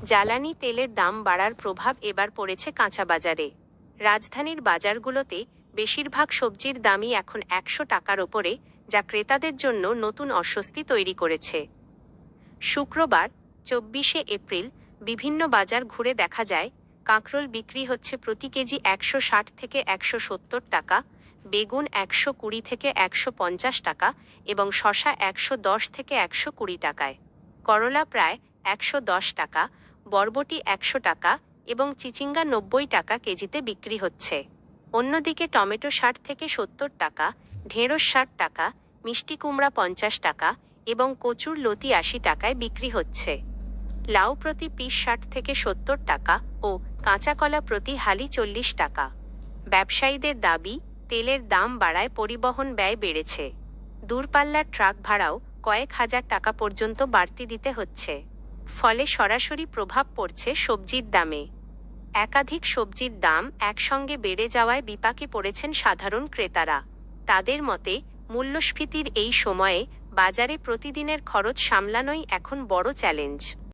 জ্বালানি তেলের দাম বাড়ার প্রভাব এবার পড়েছে কাঁচা বাজারে। রাজধানীর বাজারগুলোতে বেশিরভাগ সবজির দামই এখন ১০০ টাকার ওপরে, যা ক্রেতাদের জন্য নতুন অস্বস্তি তৈরি করেছে। শুক্রবার ২৪শে এপ্রিল বিভিন্ন বাজার ঘুরে দেখা যায়, কাঁকরোল বিক্রি হচ্ছে প্রতি কেজি ১৬০ থেকে ১৭০ টাকা, বেগুন ১২০ থেকে ১৫০ টাকা এবং শসা ১১০ থেকে ১২০ টাকায়। করলা প্রায় ১১০ টাকা, বরবটি ১০০ টাকা এবং চিচিঙ্গা ৯০ টাকা কেজিতে বিক্রি হচ্ছে। অন্যদিকে টমেটো ৬০ থেকে ৭০ টাকা, ঢেঁড়স ৬০ টাকা, মিষ্টি কুমড়া ৫০ টাকা এবং কচুর লতি ৮০ টাকায় বিক্রি হচ্ছে। লাউ প্রতি পিস ৬০ থেকে ৭০ টাকা ও কাঁচা কলা প্রতি হালি ৪০ টাকা। ব্যবসায়ীদের দাবি, তেলের দাম বাড়ায় পরিবহন ব্যয় বেড়েছে। দূরপাল্লার ট্রাক ভাড়াও কয়েক হাজার টাকা পর্যন্ত বাড়তি দিতে হচ্ছে। ফলে সরাসরি প্রভাব পড়ছে সবজির দামে। একাধিক সবজির দাম একসঙ্গে বেড়ে যাওয়ায় বিপাকে পড়েছেন সাধারণ ক্রেতারা। তাদের মতে, মূল্যস্ফীতির এই সময়ে বাজারে প্রতিদিনের খরচ সামলানোই এখন বড় চ্যালেঞ্জ।